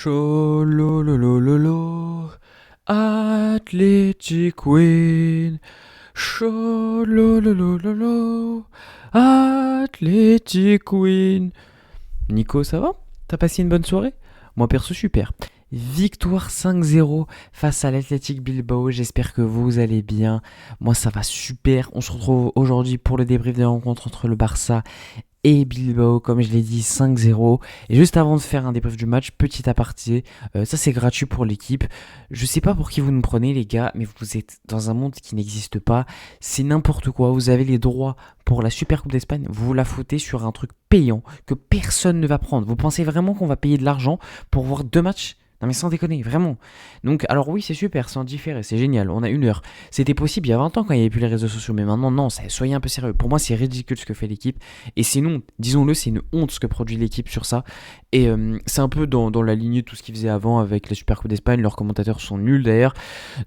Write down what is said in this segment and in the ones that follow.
Chololololo, Athletic Queen. Chololololo, Athletic Queen. Nico, ça va? T'as passé une bonne soirée? Moi perso, super. Victoire 5-0 face à l'Athletic Bilbao. J'espère que vous allez bien. Moi, ça va super. On se retrouve aujourd'hui pour le débrief des rencontres entre le Barça et Bilbao, comme je l'ai dit, 5-0. Et juste avant de faire un débrief du match, petit aparté, ça c'est gratuit pour l'équipe. Je sais pas pour qui vous nous prenez les gars, mais vous êtes dans un monde qui n'existe pas. C'est n'importe quoi. Vous avez les droits pour la Super Coupe d'Espagne. Vous la foutez sur un truc payant que personne ne va prendre. Vous pensez vraiment qu'on va payer de l'argent pour voir deux matchs? Non mais sans déconner, vraiment. Donc, alors oui, c'est super, c'est en différé, c'est génial, on a une heure. C'était possible il y a 20 ans quand il n'y avait plus les réseaux sociaux, mais maintenant, non, soyez un peu sérieux. Pour moi, c'est ridicule ce que fait l'équipe. Et c'est non, disons-le, c'est une honte ce que produit l'équipe sur ça. Et c'est un peu dans la lignée de tout ce qu'ils faisaient avant avec la Super Coupe d'Espagne. Leurs commentateurs sont nuls d'ailleurs.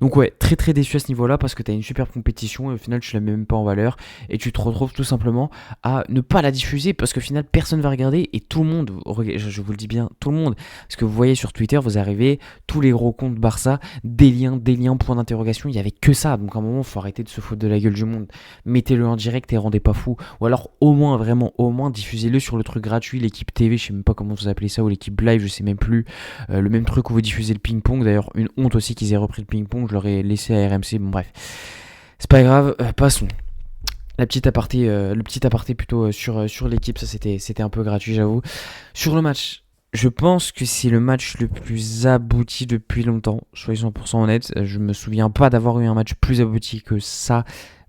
Donc ouais, très très déçu à ce niveau-là parce que tu as une super compétition et au final, tu la mets même pas en valeur. Et tu te retrouves tout simplement à ne pas la diffuser parce qu'au final, personne va regarder et tout le monde, je vous le dis bien, tout le monde. Parce que vous voyez sur Twitter, vous arrivez, tous les gros comptes Barça, des liens, point d'interrogation, il n'y avait que ça. Donc à un moment, il faut arrêter de se foutre de la gueule du monde. Mettez-le en direct et rendez pas fou. Ou alors au moins, vraiment, au moins, diffusez-le sur le truc gratuit, l'équipe TV, je sais même pas comment vous appelez ça, ou l'équipe live, je sais même plus. Le même truc où vous diffusez le ping-pong. D'ailleurs, une honte aussi qu'ils aient repris le ping-pong, je l'aurais laissé à RMC. Bon bref, c'est pas grave, passons. Le petit aparté plutôt sur l'équipe, ça c'était un peu gratuit, j'avoue. Sur le match, je pense que c'est le match le plus abouti depuis longtemps, soyez 100% honnête. Je me souviens pas d'avoir eu un match plus abouti que ça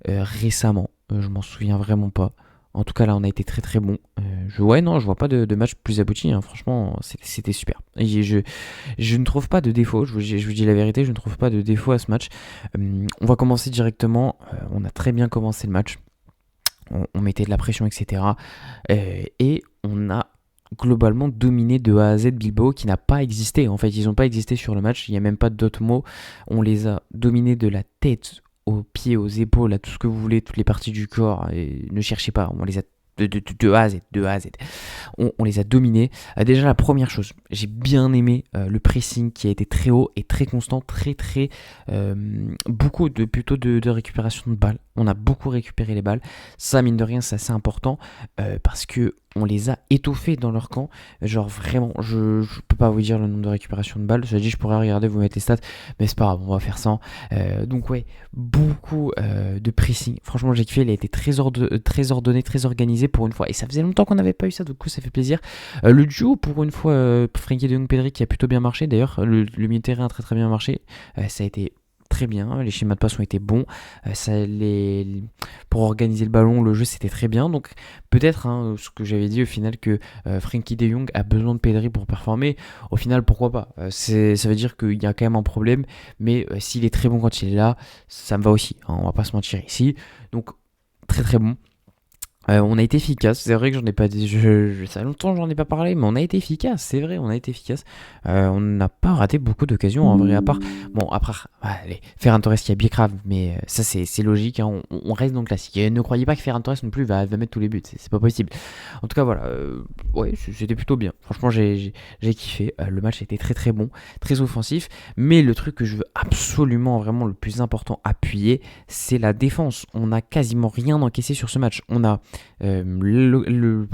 récemment. Je m'en souviens vraiment pas. En tout cas, là, on a été très très bon. Je vois pas de match plus abouti. Hein. Franchement, c'était super. Et je ne trouve pas de défaut. Je vous dis la vérité, je ne trouve pas de défaut à ce match. On va commencer directement. On a très bien commencé le match. On mettait de la pression, etc. Et on a globalement dominé de A à Z Bilbao qui n'a pas existé. En fait, ils n'ont pas existé sur le match. Il n'y a même pas d'autres mots. On les a dominés de la tête aux pieds, aux épaules, à tout ce que vous voulez, toutes les parties du corps. Et ne cherchez pas. On les a de A à Z, de A à Z. On les a dominés. Déjà, la première chose, j'ai bien aimé le pressing qui a été très haut et très constant, très beaucoup de récupération de balles. On a beaucoup récupéré les balles. Ça, mine de rien, c'est assez important parce que on les a étouffés dans leur camp. Genre vraiment, je peux pas vous dire le nombre de récupérations de balles. Je dis, je pourrais regarder, vous mettre les stats, mais c'est pas grave, on va faire ça. Donc ouais, beaucoup de pressing. Franchement, j'ai kiffé. Il a été très ordonné, très organisé pour une fois. Et ça faisait longtemps qu'on n'avait pas eu ça, du coup, ça fait plaisir. Le duo, pour une fois, Frenkie de Jong, Pedri, qui a plutôt bien marché. D'ailleurs, le milieu de terrain a très très bien marché. Ça a été très bien, les schémas de passe ont été bons, pour organiser le ballon, le jeu c'était très bien, donc peut-être ce que j'avais dit au final que Frenkie de Jong a besoin de Pedri pour performer, au final pourquoi pas, ça veut dire qu'il y a quand même un problème, mais s'il est très bon quand il est là, ça me va aussi, hein, on va pas se mentir ici, donc très très bon. On a été efficace, c'est vrai que j'en ai pas dit, ça fait longtemps que j'en ai pas parlé, mais on a été efficace, c'est vrai, on a été efficace. On n'a pas raté beaucoup d'occasions en vrai, à part. Bon, après, allez, Ferran Torres qui a bien grave, mais ça c'est logique, hein, on reste dans le classique. Et ne croyez pas que Ferran Torres non plus va mettre tous les buts, c'est pas possible. En tout cas, voilà, ouais, c'était plutôt bien. Franchement, j'ai kiffé. Le match était très très bon, très offensif, mais le truc que je veux absolument, vraiment le plus important appuyer, c'est la défense. On a quasiment rien encaissé sur ce match. On a le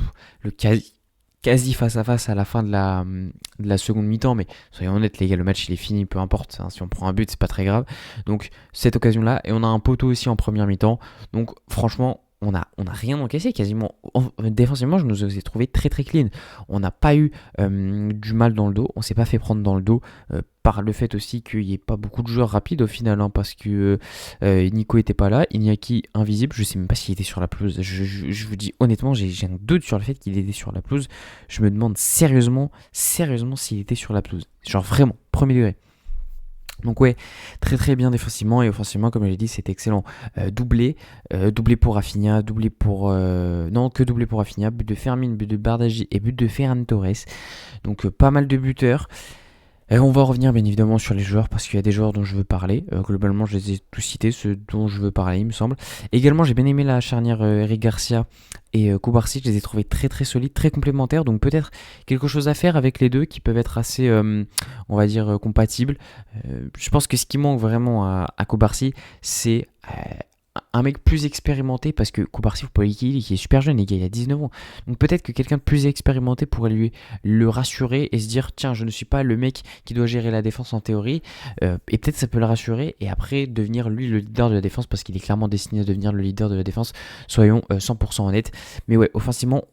quasi face à face à la fin de la seconde mi-temps, mais soyons honnêtes les gars, le match il est fini, peu importe, hein, si on prend un but c'est pas très grave, donc cette occasion là, et on a un poteau aussi en première mi-temps, donc franchement on a rien encaissé quasiment. Défensivement, je nous ai trouvé très très clean. On n'a pas eu du mal dans le dos. On s'est pas fait prendre dans le dos par le fait aussi qu'il n'y ait pas beaucoup de joueurs rapides au final, hein, parce que Nico était pas là, Iñaki invisible. Je sais même pas s'il était sur la pelouse. Je vous dis honnêtement, j'ai un doute sur le fait qu'il était sur la pelouse. Je me demande sérieusement s'il était sur la pelouse. Genre vraiment, premier degré. Donc ouais, très très bien défensivement et offensivement, comme je l'ai dit, c'était excellent. Doublé pour Rafinha, doublé pour... non, que doublé pour Rafinha, but de Fermin, but de Bardagi et but de Ferran Torres. Donc pas mal de buteurs. On va revenir bien évidemment sur les joueurs parce qu'il y a des joueurs dont je veux parler. Globalement, je les ai tous cités, ceux dont je veux parler, il me semble. Également, j'ai bien aimé la charnière Eric Garcia et Kubarsi. Je les ai trouvés très très solides, très complémentaires. Donc peut-être quelque chose à faire avec les deux qui peuvent être assez, on va dire, compatibles. Je pense que ce qui manque vraiment à Kubarsi, c'est un mec plus expérimenté parce que Kubarsi, faut pas l'oublier, il est super jeune, les gars, il a 19 ans. Donc peut-être que quelqu'un de plus expérimenté pourrait lui le rassurer et se dire tiens, je ne suis pas le mec qui doit gérer la défense en théorie. Et peut-être ça peut le rassurer et après devenir lui le leader de la défense parce qu'il est clairement destiné à devenir le leader de la défense. Soyons 100% honnêtes. Mais ouais, offensivement,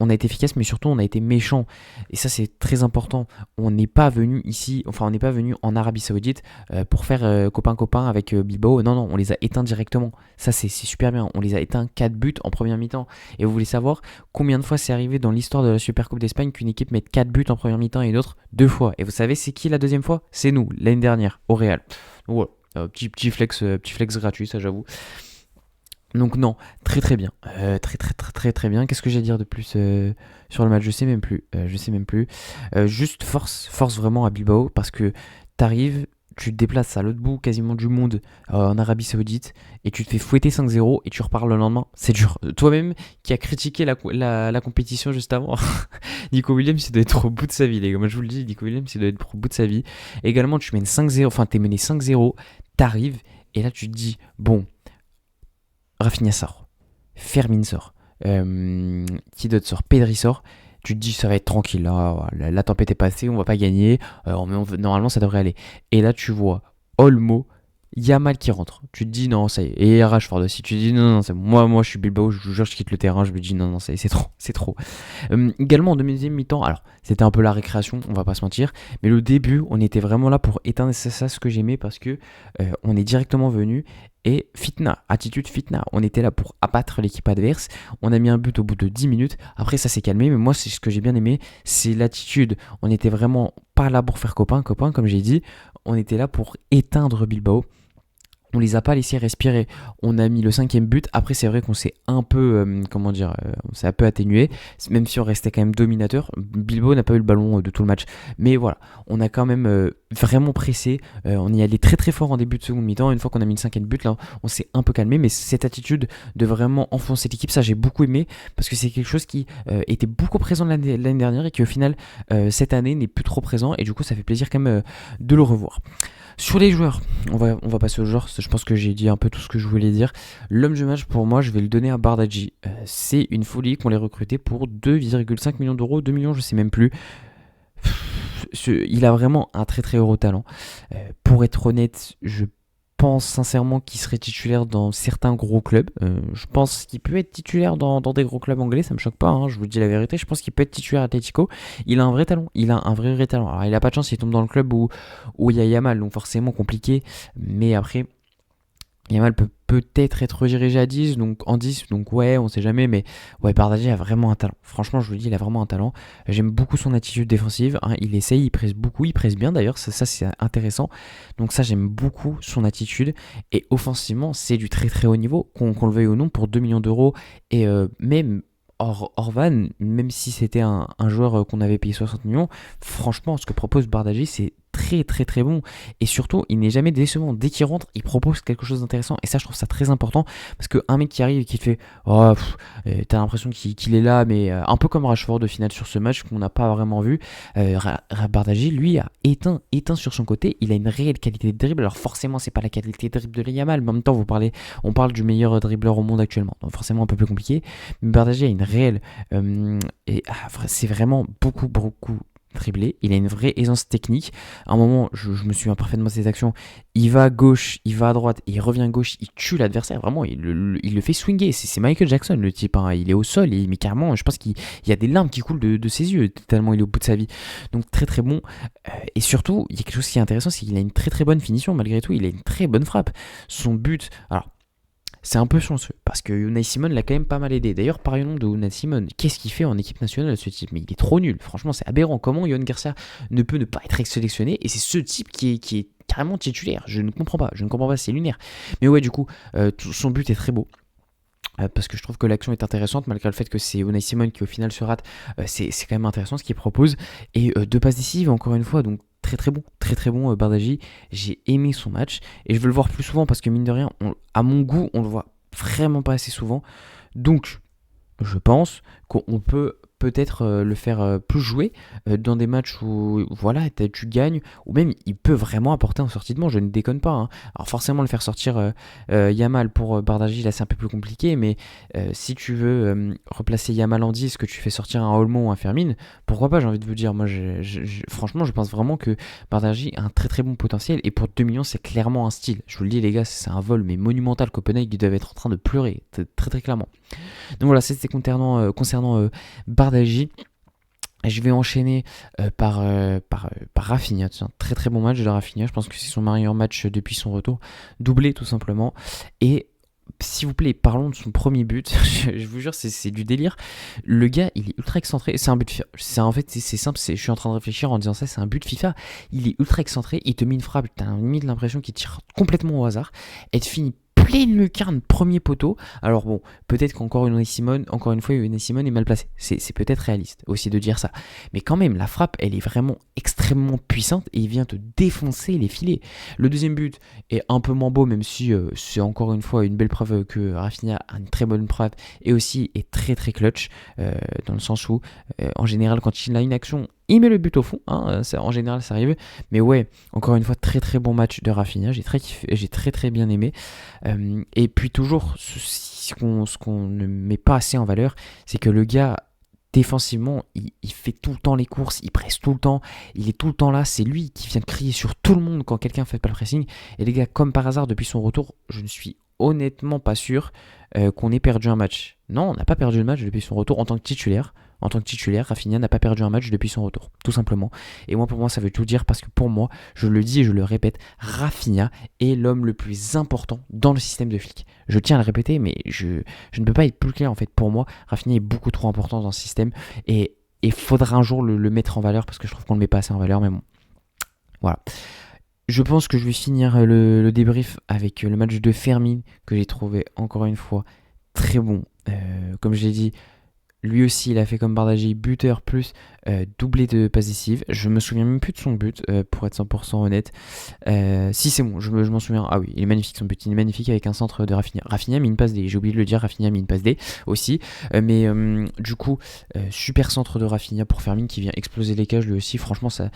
on a été efficace, mais surtout on a été méchant. Et ça, c'est très important. On n'est pas venu ici, enfin, on n'est pas venu en Arabie Saoudite pour faire copain-copain avec Bilbao. Non, non, on les a éteints directement. Ça, c'est super bien. On les a éteints 4 buts en première mi-temps. Et vous voulez savoir combien de fois c'est arrivé dans l'histoire de la Supercoupe d'Espagne qu'une équipe mette 4 buts en première mi-temps et une autre 2 fois. Et vous savez, c'est qui la deuxième fois? C'est nous, l'année dernière, au Real. Donc voilà, petit flex gratuit, ça j'avoue. Donc non, très très bien. Très bien. Qu'est-ce que j'ai à dire de plus sur le match? Je sais même plus. Juste force vraiment à Bilbao parce que t'arrives, tu te déplaces à l'autre bout quasiment du monde en Arabie Saoudite et tu te fais fouetter 5-0 et tu repars le lendemain. C'est dur. Toi-même qui a critiqué la compétition juste avant, Nico Williams il doit être au bout de sa vie les gars. Moi je vous le dis, Nico Williams il doit être au bout de sa vie. Également tu mènes 5-0, enfin t'es mené 5-0, t'arrives et là tu te dis bon. Rafinha sort, Fermin sort, qui d'autre sort, Pedri sort. Tu te dis ça va être tranquille, là, la tempête est passée, on va pas gagner, normalement ça devrait aller. Et là tu vois Olmo, Yamal qui rentre. Tu te dis non ça y est, et Rashford aussi. Tu te dis non c'est bon. Moi je suis Bilbao, je vous jure je quitte le terrain, je me dis non ça y est, c'est trop. Également en deuxième mi-temps, alors c'était un peu la récréation, on va pas se mentir, mais le début on était vraiment là pour éteindre, c'est ça ce que j'aimais parce que on est directement venu. Et fitna, attitude fitna. On était là pour abattre l'équipe adverse. On a mis un but au bout de 10 minutes. Après, ça s'est calmé. Mais moi, c'est ce que j'ai bien aimé. C'est l'attitude. On n'était vraiment pas là pour faire copain, comme j'ai dit. On était là pour éteindre Bilbao. On les a pas laissés respirer. On a mis le 5e but. Après, c'est vrai qu'on s'est un peu, on s'est un peu atténué. Même si on restait quand même dominateur. Bilbao n'a pas eu le ballon de tout le match. Mais voilà, on a quand même vraiment pressé. On y allait très très fort en début de seconde mi-temps. Une fois qu'on a mis le 5e but, là, on s'est un peu calmé. Mais cette attitude de vraiment enfoncer l'équipe, ça j'ai beaucoup aimé. Parce que c'est quelque chose qui était beaucoup présent l'année dernière et qui au final, cette année, n'est plus trop présent. Et du coup, ça fait plaisir quand même de le revoir. Sur les joueurs, on va passer aux joueurs, je pense que j'ai dit un peu tout ce que je voulais dire. L'homme du match pour moi, je vais le donner à Bardghji. C'est une folie qu'on l'ait recruté pour 2,5 millions d'euros, 2 millions je sais même plus. Il a vraiment un très très gros talent. Pour être honnête, je pense sincèrement qu'il serait titulaire dans certains gros clubs. Je pense qu'il peut être titulaire dans des gros clubs anglais, ça me choque pas, hein, je vous dis la vérité. Je pense qu'il peut être titulaire à Atletico. Il a un vrai talent, il a un vrai talent. Alors il a pas de chance, il tombe dans le club où il y a Yamal, donc forcément compliqué. Mais après, Yamal peut peut-être être redirigé à 10, donc en 10, donc ouais, on sait jamais, mais ouais, Bardghji a vraiment un talent. Franchement, je vous le dis, il a vraiment un talent. J'aime beaucoup son attitude défensive, hein, il essaye, il presse beaucoup, il presse bien d'ailleurs, ça c'est intéressant. Donc ça, j'aime beaucoup son attitude. Et offensivement, c'est du très très haut niveau, qu'on le veuille ou non, pour 2 millions d'euros. Et même Orvan, même si c'était un joueur qu'on avait payé 60 millions, franchement, ce que propose Bardghji, c'est très très très bon. Et surtout, il n'est jamais décevant. Dès qu'il rentre, il propose quelque chose d'intéressant. Et ça, je trouve ça très important. Parce qu'un mec qui arrive et qui te fait oh, t'as l'impression qu'il est là, mais un peu comme Rashford au final sur ce match qu'on n'a pas vraiment vu. Bardghji, lui, a éteint sur son côté. Il a une réelle qualité de dribble. Alors forcément, c'est pas la qualité de dribble de Yamal, mais en même temps, on parle du meilleur dribbleur au monde actuellement. Donc forcément, un peu plus compliqué. Mais Bardghji a une réelle. C'est vraiment beaucoup dribblé, il a une vraie aisance technique. À un moment, je me souviens parfaitement de ses actions. Il va à gauche, il va à droite, il revient à gauche, il tue l'adversaire. Vraiment, il le fait swinger. C'est Michael Jackson, le type. Hein. Il est au sol, mais carrément, je pense qu'il y a des larmes qui coulent de ses yeux, tellement il est au bout de sa vie. Donc, très très bon. Et surtout, il y a quelque chose qui est intéressant, c'est qu'il a une très très bonne finition. Malgré tout, il a une très bonne frappe. Son but, alors, c'est un peu chanceux parce que Unai Simon l'a quand même pas mal aidé. D'ailleurs, parlons de Unai Simon. Qu'est-ce qu'il fait en équipe nationale ce type? Mais il est trop nul. Franchement, c'est aberrant. Comment Yohan Garcia ne peut ne pas être sélectionné? Et c'est ce type qui est carrément titulaire. Je ne comprends pas. C'est lunaire. Mais ouais, du coup, son but est très beau. Parce que je trouve que l'action est intéressante malgré le fait que c'est Unai Simon qui au final se rate. C'est quand même intéressant ce qu'il propose. Et deux passes décisives encore une fois. Donc très très bon Bardaji. J'ai aimé son match et je veux le voir plus souvent parce que mine de rien, à mon goût, on le voit vraiment pas assez souvent. Donc, je pense qu'on peut peut-être le faire plus jouer dans des matchs où voilà tu gagnes, ou même il peut vraiment apporter en sortie de banc, je ne déconne pas, hein. Alors forcément le faire sortir Yamal pour Bardaji, là c'est un peu plus compliqué, mais si tu veux replacer Yamal en 10, que tu fais sortir un Olmo ou un Fermin, pourquoi pas, j'ai envie de vous dire. Moi franchement je pense vraiment que Bardaji a un très très bon potentiel, et pour 2 millions c'est clairement un style, je vous le dis les gars, c'est un vol mais monumental. Copenhague, ils doivent être en train de pleurer très très clairement. Donc voilà, c'était concernant Bardaji. Je vais enchaîner par Rafinha. C'est un très très bon match de Rafinha. Je pense que c'est son meilleur match depuis son retour. Doublé tout simplement. Et s'il vous plaît, parlons de son premier but. Je vous jure, c'est du délire. Le gars, il est ultra excentré. C'est un but. En fait, c'est simple. Je suis en train de réfléchir en disant ça. C'est un but FIFA. Il est ultra excentré. Il te met une frappe. T'as limite l'impression qu'il tire complètement au hasard. Et tu finis pleine lucarne, premier poteau. Alors bon, peut-être qu'encore une fois, Unai Simon est mal placé. C'est peut-être réaliste aussi de dire ça. Mais quand même, la frappe, elle est vraiment extrêmement puissante et il vient te défoncer les filets. Le deuxième but est un peu moins beau, même si c'est encore une fois une belle preuve que Rafinha a une très bonne frappe et aussi est très très clutch, dans le sens où, en général, quand il a une action, il met le but au fond, hein, en général ça arrive. Mais ouais, encore une fois, très très bon match de Rafinha, j'ai très très bien aimé. Et puis toujours, ce qu'on ne met pas assez en valeur, c'est que le gars, défensivement, il fait tout le temps les courses, il presse tout le temps, il est tout le temps là, c'est lui qui vient crier sur tout le monde quand quelqu'un fait pas le pressing. Et les gars, comme par hasard, depuis son retour, je ne suis honnêtement pas sûr qu'on ait perdu un match. Non, on n'a pas perdu le match depuis son retour en tant que titulaire. En tant que titulaire, Rafinha n'a pas perdu un match depuis son retour, tout simplement. Et moi, pour moi, ça veut tout dire, parce que pour moi, je le dis et je le répète, Rafinha est l'homme le plus important dans le système de Flick. Je tiens à le répéter, mais je ne peux pas être plus clair en fait. Pour moi, Rafinha est beaucoup trop important dans ce système, et il faudra un jour le mettre en valeur, parce que je trouve qu'on ne le met pas assez en valeur, mais bon. Voilà. Je pense que je vais finir le débrief avec le match de Fermin, que j'ai trouvé encore une fois très bon. Comme je l'ai dit, lui aussi, il a fait comme Bardaji, buteur plus doublé de passes décisives. Je me souviens même plus de son but, pour être 100% honnête. Si, c'est bon, je m'en souviens. Ah oui, il est magnifique son but, il est magnifique avec un centre de Rafinha. Rafinha a mis une passe D, j'ai oublié de le dire, Rafinha a mis une passe D aussi. Mais du coup, super centre de Rafinha pour Fermin qui vient exploser les cages lui aussi. Franchement, ça...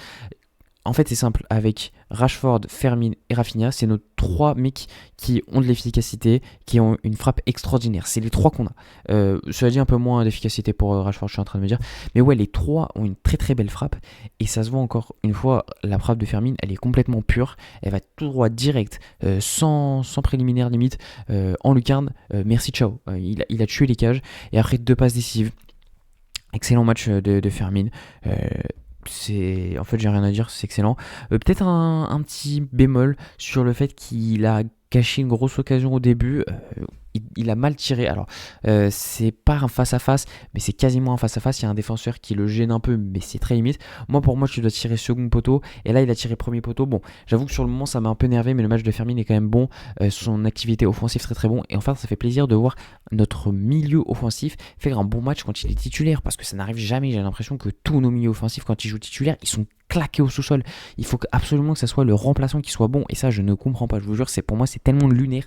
En fait, c'est simple, avec Rashford, Fermin et Rafinha, c'est nos 3 mecs qui ont de l'efficacité, qui ont une frappe extraordinaire. C'est les 3 qu'on a. Cela dit, un peu moins d'efficacité pour Rashford, je suis en train de me dire. Mais ouais, les 3 ont une très très belle frappe. Et ça se voit encore une fois, la frappe de Fermin, elle est complètement pure. Elle va tout droit, direct, sans préliminaire limite, en lucarne. Merci, ciao. Il a tué les cages. Et après, 2 passes décisives. Excellent match de Fermin. En fait, j'ai rien à dire, c'est excellent. Peut-être un petit bémol sur le fait qu'il a gâché une grosse occasion au début. Il a mal tiré. Alors, c'est pas un face-à-face, mais c'est quasiment un face-à-face. Il y a un défenseur qui le gêne un peu, mais c'est très limite. Pour moi, tu dois tirer second poteau. Et là, il a tiré premier poteau. Bon, j'avoue que sur le moment, ça m'a un peu énervé, mais le match de Fermin est quand même bon. Son activité offensive très très bon. Et enfin, ça fait plaisir de voir notre milieu offensif faire un bon match quand il est titulaire, parce que ça n'arrive jamais. J'ai l'impression que tous nos milieux offensifs, quand ils jouent titulaire, ils sont claqués au sous-sol. Il faut absolument que ça soit le remplaçant qui soit bon. Et ça, je ne comprends pas. Je vous jure, pour moi, c'est tellement lunaire.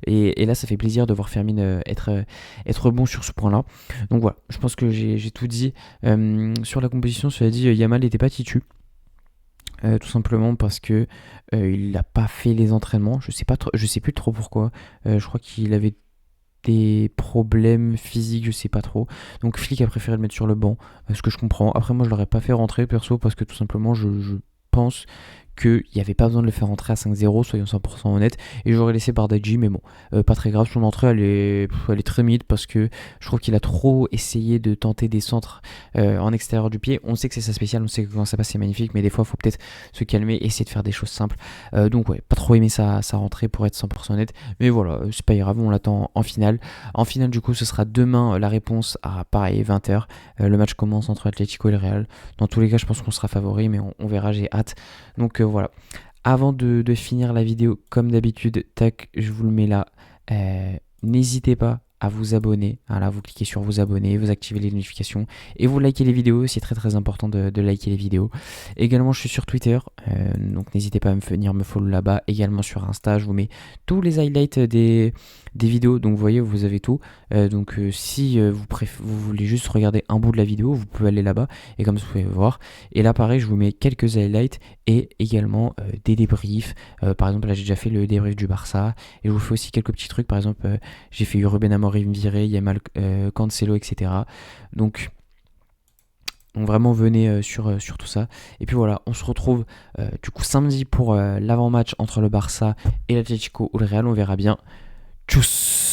Et là, ça fait plaisir de voir Fermin être bon sur ce point-là. Donc voilà, je pense que j'ai tout dit. Sur la composition, cela dit, Yamal n'était pas titu. Tout simplement parce que il n'a pas fait les entraînements. Je sais plus trop pourquoi. Je crois qu'il avait des problèmes physiques, je sais pas trop. Donc Flick a préféré le mettre sur le banc, ce que je comprends. Après, moi, je l'aurais pas fait rentrer perso, parce que tout simplement, je pense qu'il n'y avait pas besoin de le faire rentrer à 5-0, soyons 100% honnêtes, et j'aurais laissé Bardaji, mais bon, pas très grave. Son entrée, elle est très mid, parce que je trouve qu'il a trop essayé de tenter des centres en extérieur du pied. On sait que c'est sa spéciale, on sait que quand ça passe c'est magnifique, mais des fois il faut peut-être se calmer et essayer de faire des choses simples. Donc ouais, pas trop aimé sa rentrée, pour être 100% honnête, mais voilà, c'est pas grave, on l'attend en finale. En finale, du coup, ce sera demain la réponse à pareil 20h. Le match commence entre Atlético et le Real. Dans tous les cas, je pense qu'on sera favori, mais on verra, j'ai hâte. Donc voilà. Avant de finir la vidéo, comme d'habitude, tac, je vous le mets là. N'hésitez pas à vous abonner. Voilà, vous cliquez sur vous abonner, vous activez les notifications et vous likez les vidéos. C'est très très important de liker les vidéos. Également, je suis sur Twitter, donc n'hésitez pas à venir me follow là-bas. Également sur Insta, je vous mets tous les highlights des vidéos. Donc vous voyez, vous avez tout. Si vous voulez juste regarder un bout de la vidéo, vous pouvez aller là-bas et comme vous pouvez voir. Et là, pareil, je vous mets quelques highlights et également des débriefs. Par exemple, là, j'ai déjà fait le débrief du Barça et je vous fais aussi quelques petits trucs. Par exemple, j'ai fait Ruben Amorim viré, Yamal Cancelo, etc. Donc vraiment venez sur tout ça. Et puis voilà, on se retrouve du coup samedi pour l'avant-match entre le Barça et l'Atlético ou le Real. On verra bien. Tchuss.